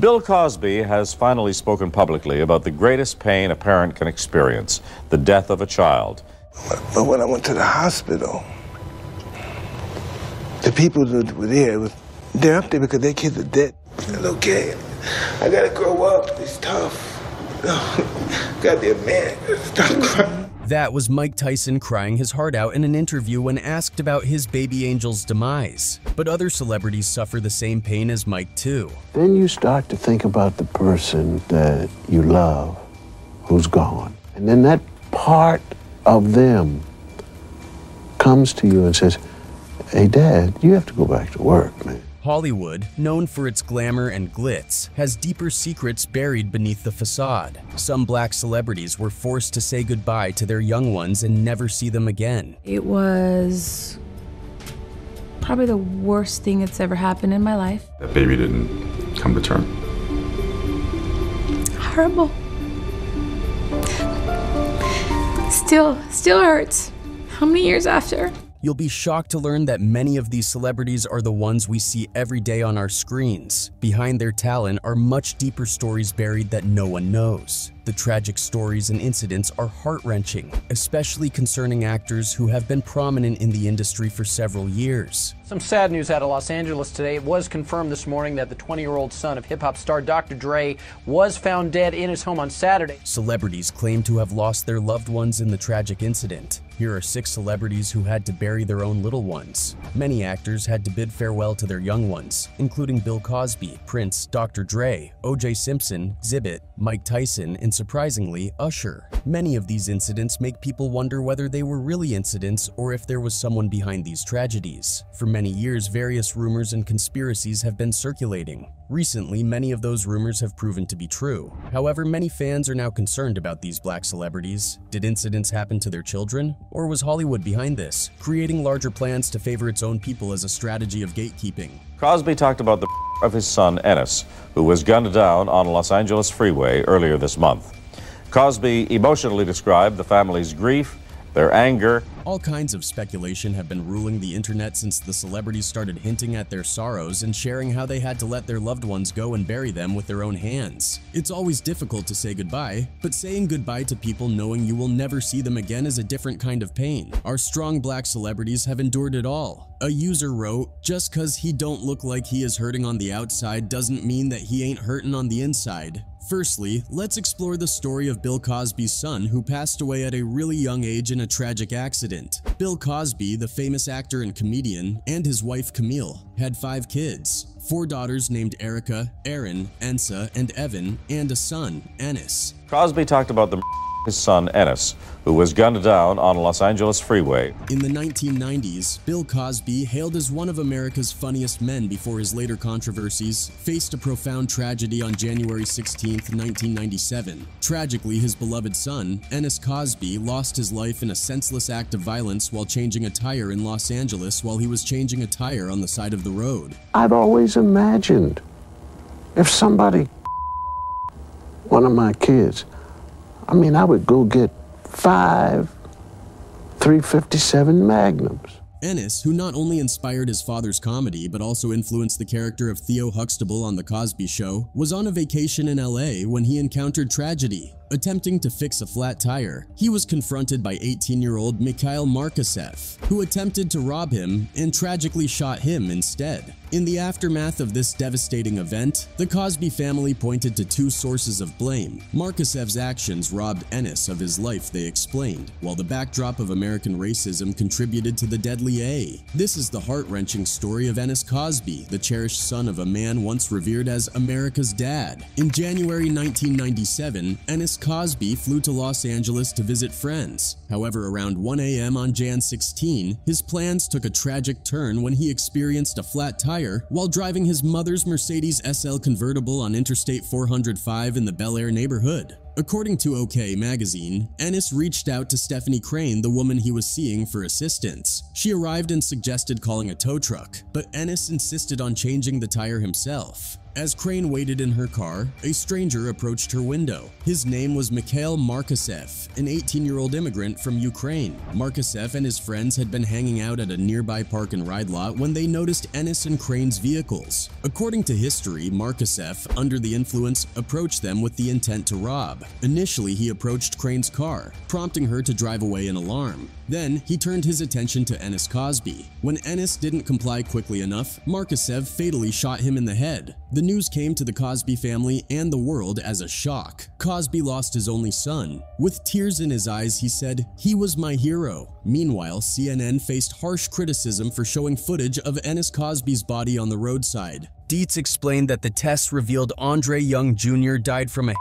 Bill Cosby has finally spoken publicly about the greatest pain a parent can experience, the death of a child. But when I went to the hospital, the people that were there, they're up there because their kids are dead. It's okay. I gotta grow up. It's tough. Gotta be a man. Stop crying. That was Mike Tyson crying his heart out in an interview when asked about his baby angel's demise. But other celebrities suffer the same pain as Mike too. Then you start to think about the person that you love who's gone. And then that part of them comes to you and says, hey, Dad, you have to go back to work, man. Hollywood, known for its glamour and glitz, has deeper secrets buried beneath the facade. Some black celebrities were forced to say goodbye to their young ones and never see them again. It was probably the worst thing that's ever happened in my life. That baby didn't come to term. Horrible. Still hurts. How many years after? You'll be shocked to learn that many of these celebrities are the ones we see every day on our screens. Behind their talent are much deeper stories buried that no one knows. The tragic stories and incidents are heart-wrenching, especially concerning actors who have been prominent in the industry for several years. Some sad news out of Los Angeles today. It was confirmed this morning that the 20-year-old son of hip-hop star Dr. Dre was found dead in his home on Saturday. Celebrities claim to have lost their loved ones in the tragic incident. Here are 6 celebrities who had to bury their own little ones. Many actors had to bid farewell to their young ones, including Bill Cosby, Prince, Dr. Dre, O.J. Simpson, Xzibit, Mike Tyson, and surprisingly, Usher. Many of these incidents make people wonder whether they were really incidents or if there was someone behind these tragedies. For many years, various rumors and conspiracies have been circulating. Recently, many of those rumors have proven to be true. However, many fans are now concerned about these black celebrities. Did incidents happen to their children? Or was Hollywood behind this, creating larger plans to favor its own people as a strategy of gatekeeping? Cosby talked about the of his son, Ennis, who was gunned down on a Los Angeles freeway earlier this month. Cosby emotionally described the family's grief, their anger. All kinds of speculation have been ruling the internet since the celebrities started hinting at their sorrows and sharing how they had to let their loved ones go and bury them with their own hands. It's always difficult to say goodbye, but saying goodbye to people knowing you will never see them again is a different kind of pain. Our strong black celebrities have endured it all. A user wrote, "Just cause he don't look like he is hurting on the outside doesn't mean that he ain't hurting on the inside." Firstly, let's explore the story of Bill Cosby's son, who passed away at a really young age in a tragic accident. Bill Cosby, the famous actor and comedian, and his wife Camille, had 5 kids. 4 daughters named Erica, Erin, Ensa, and Evan, and a son, Ennis. Cosby talked about his son, Ennis, who was gunned down on a Los Angeles freeway. In the 1990s, Bill Cosby, hailed as one of America's funniest men before his later controversies, faced a profound tragedy on January 16, 1997. Tragically, his beloved son, Ennis Cosby, lost his life in a senseless act of violence while changing a tire in Los Angeles while he was changing a tire on the side of the road. I've always imagined if somebody, one of my kids, I would go get 5 .357 Magnums. Ennis, who not only inspired his father's comedy but also influenced the character of Theo Huxtable on The Cosby Show, was on a vacation in LA when he encountered tragedy. Attempting to fix a flat tire, he was confronted by 18-year-old Mikhail Markhasev, who attempted to rob him and tragically shot him instead. In the aftermath of this devastating event, the Cosby family pointed to 2 sources of blame. Markhasev's actions robbed Ennis of his life, they explained, while the backdrop of American racism contributed to the deadly A. This is the heart-wrenching story of Ennis Cosby, the cherished son of a man once revered as America's dad. In January 1997, Ennis Cosby flew to Los Angeles to visit friends. However, around 1 a.m. on Jan 16, his plans took a tragic turn when he experienced a flat tire while driving his mother's Mercedes SL convertible on Interstate 405 in the Bel Air neighborhood. According to OK Magazine, Ennis reached out to Stephanie Crane, the woman he was seeing, for assistance. She arrived and suggested calling a tow truck, but Ennis insisted on changing the tire himself. As Crane waited in her car, a stranger approached her window. His name was Mikhail Markhasev, an 18-year-old immigrant from Ukraine. Markhasev and his friends had been hanging out at a nearby park and ride lot when they noticed Ennis and Crane's vehicles. According to history, Markhasev, under the influence, approached them with the intent to rob. Initially, he approached Crane's car, prompting her to drive away in alarm. Then, he turned his attention to Ennis Cosby. When Ennis didn't comply quickly enough, Markhasev fatally shot him in the head. The news came to the Cosby family and the world as a shock. Cosby lost his only son. With tears in his eyes, he said, "He was my hero." Meanwhile, CNN faced harsh criticism for showing footage of Ennis Cosby's body on the roadside. Dietz explained that the tests revealed Andre Young Jr. died from a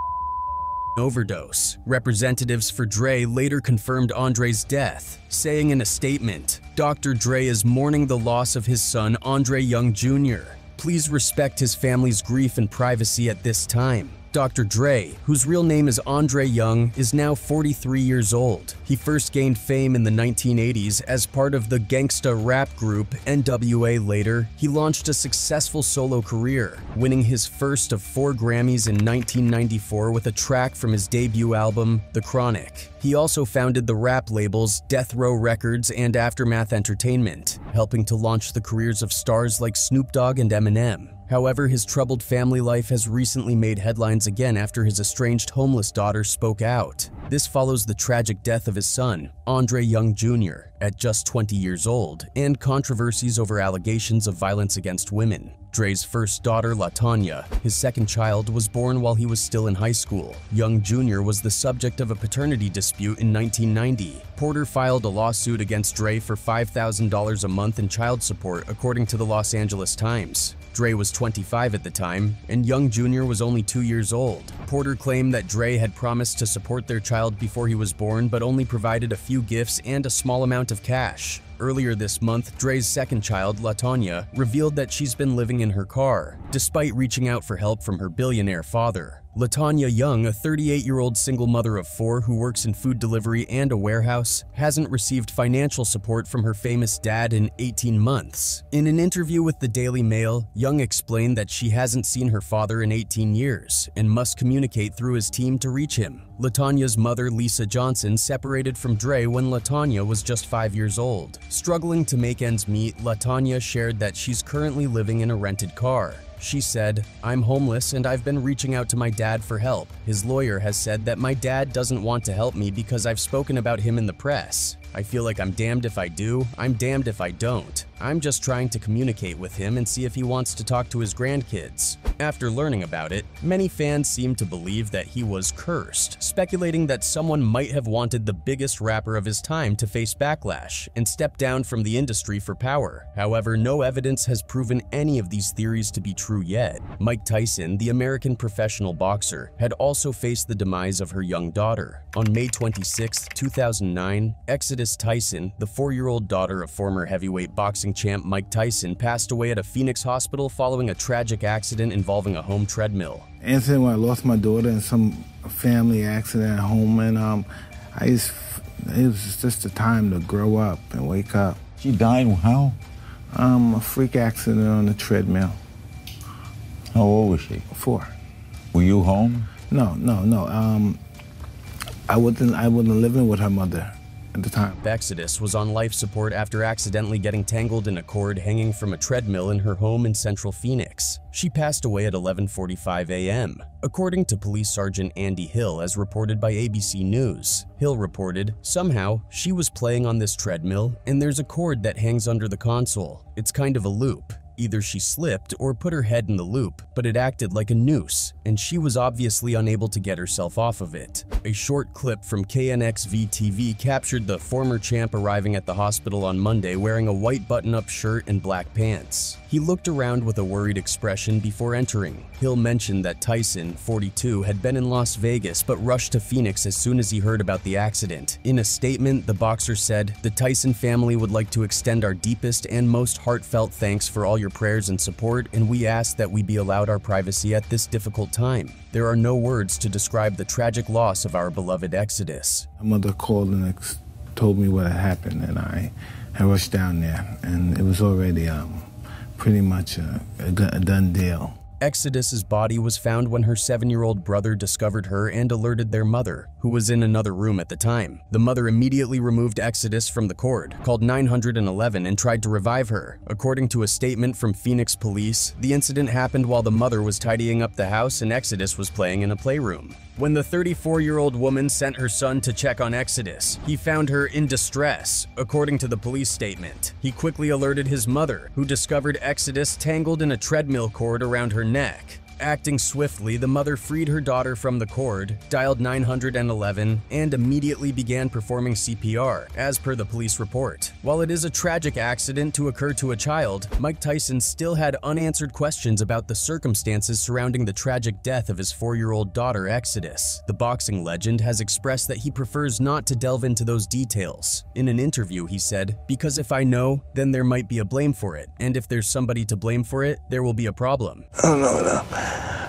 overdose. Representatives for Dre later confirmed Andre's death, saying in a statement, "Dr. Dre is mourning the loss of his son, Andre Young Jr. Please respect his family's grief and privacy at this time." Dr. Dre, whose real name is Andre Young, is now 43 years old. He first gained fame in the 1980s as part of the gangsta rap group NWA. Later, he launched a successful solo career, winning his first of 4 Grammys in 1994 with a track from his debut album, The Chronic. He also founded the rap labels Death Row Records and Aftermath Entertainment, helping to launch the careers of stars like Snoop Dogg and Eminem. However, his troubled family life has recently made headlines again after his estranged homeless daughter spoke out. This follows the tragic death of his son, Andre Young Jr., at just 20 years old, and controversies over allegations of violence against women. Dre's first daughter, LaTanya, his second child, was born while he was still in high school. Young Jr. was the subject of a paternity dispute in 1990. Porter filed a lawsuit against Dre for $5,000 a month in child support, according to the Los Angeles Times. Dre was 25 at the time, and Young Jr. was only 2 years old. Porter claimed that Dre had promised to support their child before he was born, but only provided a few gifts and a small amount of cash. Earlier this month, Dre's second child, LaTanya, revealed that she's been living in her car, despite reaching out for help from her billionaire father. LaTanya Young, a 38-year-old single mother of 4 who works in food delivery and a warehouse, hasn't received financial support from her famous dad in 18 months. In an interview with the Daily Mail, Young explained that she hasn't seen her father in 18 years and must communicate through his team to reach him. LaTanya's mother, Lisa Johnson, separated from Dre when LaTanya was just 5 years old. Struggling to make ends meet, LaTanya shared that she's currently living in a rented car. She said, "I'm homeless and I've been reaching out to my dad for help. His lawyer has said that my dad doesn't want to help me because I've spoken about him in the press. I feel like I'm damned if I do, I'm damned if I don't. I'm just trying to communicate with him and see if he wants to talk to his grandkids." After learning about it, many fans seem to believe that he was cursed, speculating that someone might have wanted the biggest rapper of his time to face backlash and step down from the industry for power. However, no evidence has proven any of these theories to be true yet. Mike Tyson, the American professional boxer, had also faced the demise of her young daughter. On May 26, 2009, Exodus Tyson, the 4-year-old daughter of former heavyweight boxing champ Mike Tyson, passed away at a Phoenix hospital following a tragic accident involving a home treadmill. Incident when I lost my daughter in some family accident at home, and it was just a time to grow up and wake up. She died how? A freak accident on the treadmill. How old was she? 4. Were you home? No. I wasn't living with her mother at the time. Exodus was on life support after accidentally getting tangled in a cord hanging from a treadmill in her home in central Phoenix. She passed away at 11:45 a.m. According to Police Sergeant Andy Hill, as reported by ABC News. Hill reported, "Somehow, she was playing on this treadmill and there's a cord that hangs under the console. It's kind of a loop. Either she slipped or put her head in the loop, but it acted like a noose, and she was obviously unable to get herself off of it." A short clip from KNXV-TV captured the former champ arriving at the hospital on Monday wearing a white button-up shirt and black pants. He looked around with a worried expression before entering. Hill mentioned that Tyson, 42, had been in Las Vegas but rushed to Phoenix as soon as he heard about the accident. In a statement, the boxer said, "The Tyson family would like to extend our deepest and most heartfelt thanks for all your your prayers and support, and we ask that we be allowed our privacy at this difficult time. There are no words to describe the tragic loss of our beloved Exodus. My mother called and told me what had happened, and I rushed down there, and it was already pretty much a done deal. Exodus's body was found when her 7-year-old brother discovered her and alerted their mother, who was in another room at the time. The mother immediately removed Exodus from the cord, called 911, and tried to revive her. According to a statement from Phoenix police, the incident happened while the mother was tidying up the house and Exodus was playing in a playroom. When the 34-year-old woman sent her son to check on Exodus, he found her in distress, according to the police statement. He quickly alerted his mother, who discovered Exodus tangled in a treadmill cord around her neck. Acting swiftly, the mother freed her daughter from the cord, dialed 911, and immediately began performing CPR, as per the police report. While it is a tragic accident to occur to a child, Mike Tyson still had unanswered questions about the circumstances surrounding the tragic death of his 4-year-old daughter, Exodus. The boxing legend has expressed that he prefers not to delve into those details. In an interview, he said, "Because if I know, then there might be a blame for it, and if there's somebody to blame for it, there will be a problem." I don't know.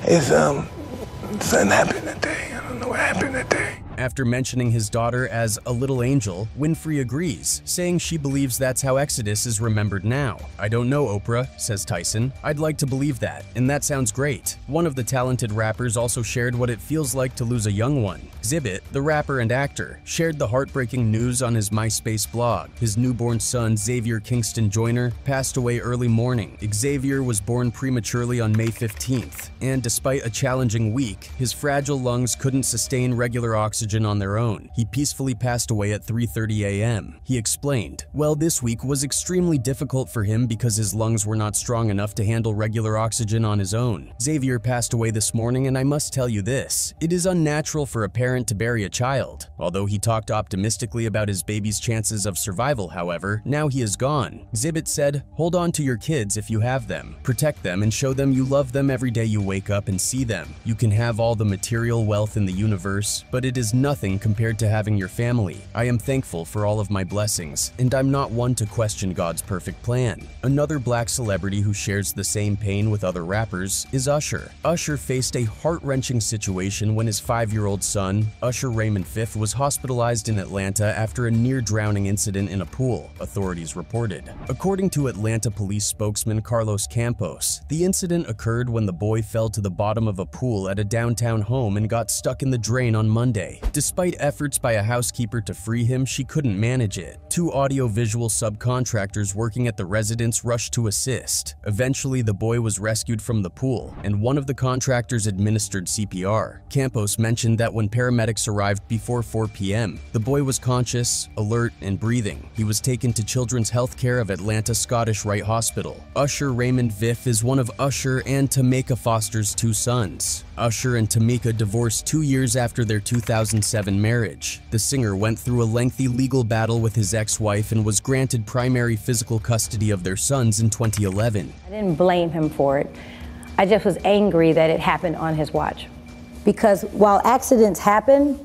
It's something happened that day. I don't know what happened that day. After mentioning his daughter as a little angel, Winfrey agrees, saying she believes that's how Exodus is remembered now. "I don't know, Oprah," says Tyson. "I'd like to believe that, and that sounds great." One of the talented rappers also shared what it feels like to lose a young one. Xzibit, the rapper and actor, shared the heartbreaking news on his MySpace blog. His newborn son, Xavier Kingston Joyner, passed away early morning. Xavier was born prematurely on May 15th, and despite a challenging week, his fragile lungs couldn't sustain regular oxygen on their own. He peacefully passed away at 3:30 a.m. He explained, "Well, this week was extremely difficult for him because his lungs were not strong enough to handle regular oxygen on his own. Xavier passed away this morning, and I must tell you this, it is unnatural for a parent to bury a child." Although he talked optimistically about his baby's chances of survival, however, now he is gone. Xzibit said, "Hold on to your kids if you have them. Protect them and show them you love them every day you wake up and see them. You can have all the material wealth in the universe, but it is nothing compared to having your family. I am thankful for all of my blessings, and I'm not one to question God's perfect plan." Another black celebrity who shares the same pain with other rappers is Usher. Usher faced a heart-wrenching situation when his 5-year-old son, Usher Raymond V, was hospitalized in Atlanta after a near-drowning incident in a pool, authorities reported. According to Atlanta police spokesman Carlos Campos, the incident occurred when the boy fell to the bottom of a pool at a downtown home and got stuck in the drain on Monday. Despite efforts by a housekeeper to free him, she couldn't manage it. 2 audio-visual subcontractors working at the residence rushed to assist. Eventually, the boy was rescued from the pool, and one of the contractors administered CPR. Campos mentioned that when paramedics arrived before 4 p.m., the boy was conscious, alert, and breathing. He was taken to Children's Healthcare of Atlanta Scottish Rite Hospital. Usher Raymond V is one of Usher and Tamika Foster's 2 sons. Usher and Tamika divorced 2 years after their 2007 marriage. The singer went through a lengthy legal battle with his ex-wife and was granted primary physical custody of their sons in 2011. I didn't blame him for it. I just was angry that it happened on his watch. Because while accidents happen,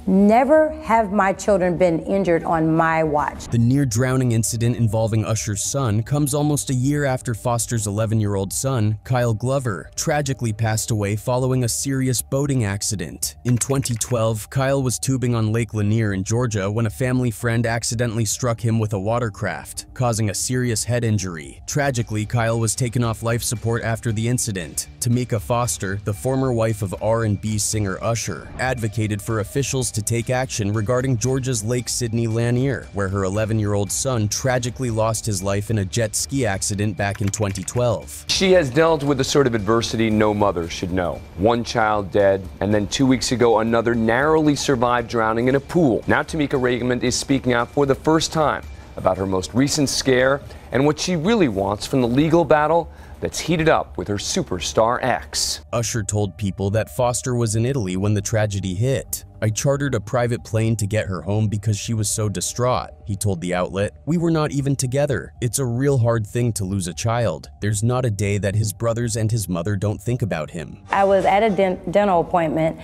never have my children been injured on my watch. The near-drowning incident involving Usher's son comes almost a year after Foster's 11-year-old son, Kyle Glover, tragically passed away following a serious boating accident. In 2012, Kyle was tubing on Lake Lanier in Georgia when a family friend accidentally struck him with a watercraft, causing a serious head injury. Tragically, Kyle was taken off life support after the incident. Tamika Foster, the former wife of R&B singer Usher, advocated for officials to take action regarding Georgia's Lake Sidney Lanier, where her 11-year-old son tragically lost his life in a jet ski accident back in 2012. She has dealt with the sort of adversity no mother should know. 1 child dead, and then 2 weeks ago, another narrowly survived drowning in a pool. Now Tamika Raymond is speaking out for the first time about her most recent scare and what she really wants from the legal battle that's heated up with her superstar ex. Usher told People that Foster was in Italy when the tragedy hit. "I chartered a private plane to get her home because she was so distraught," he told the outlet. "We were not even together. It's a real hard thing to lose a child. There's not a day that his brothers and his mother don't think about him." I was at a dental appointment,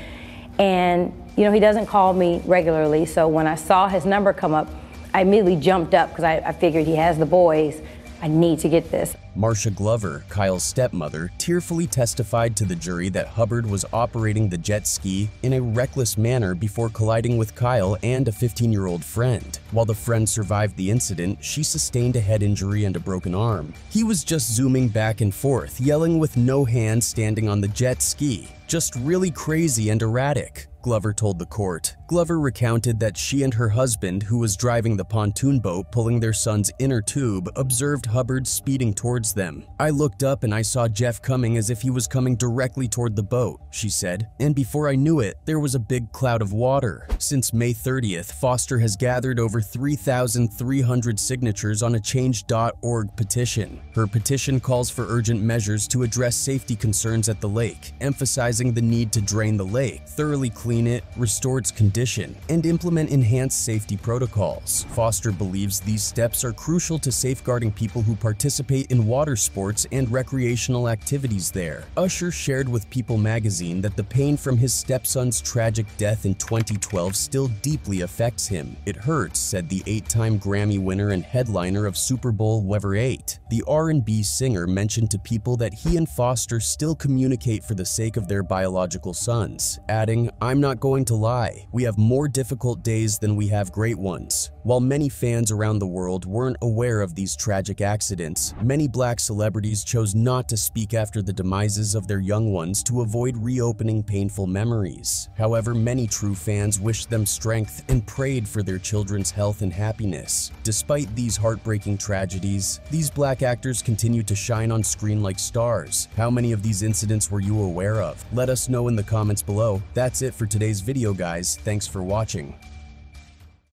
and he doesn't call me regularly, so when I saw his number come up, I immediately jumped up because I figured he has the boys. I need to get this. Marcia Glover, Kyle's stepmother, tearfully testified to the jury that Hubbard was operating the jet ski in a reckless manner before colliding with Kyle and a 15-year-old friend. While the friend survived the incident, she sustained a head injury and a broken arm. He was just zooming back and forth, yelling with no hands standing on the jet ski. Just really crazy and erratic, Glover told the court. Glover recounted that she and her husband, who was driving the pontoon boat pulling their son's inner tube, observed Hubbard speeding towards them. I looked up and I saw Jeff coming as if he was coming directly toward the boat, she said, and before I knew it, there was a big cloud of water. Since May 30th, Foster has gathered over 3,300 signatures on a Change.org petition. Her petition calls for urgent measures to address safety concerns at the lake, emphasizing the need to drain the lake, thoroughly clean it, restore its condition, and implement enhanced safety protocols. Foster believes these steps are crucial to safeguarding people who participate in water sports and recreational activities there. Usher shared with People magazine that the pain from his stepson's tragic death in 2012 still deeply affects him. It hurts, said the 8-time Grammy winner and headliner of Super Bowl Weather 8. The R&B singer mentioned to People that he and Foster still communicate for the sake of their biological sons, adding, "I'm not going to lie. We have more difficult days than we have great ones." While many fans around the world weren't aware of these tragic accidents, many black celebrities chose not to speak after the demises of their young ones to avoid reopening painful memories. However, many true fans wished them strength and prayed for their children's health and happiness. Despite these heartbreaking tragedies, these black actors continue to shine on screen like stars. How many of these incidents were you aware of? Let us know in the comments below. That's it for today's video, guys. Thanks for watching.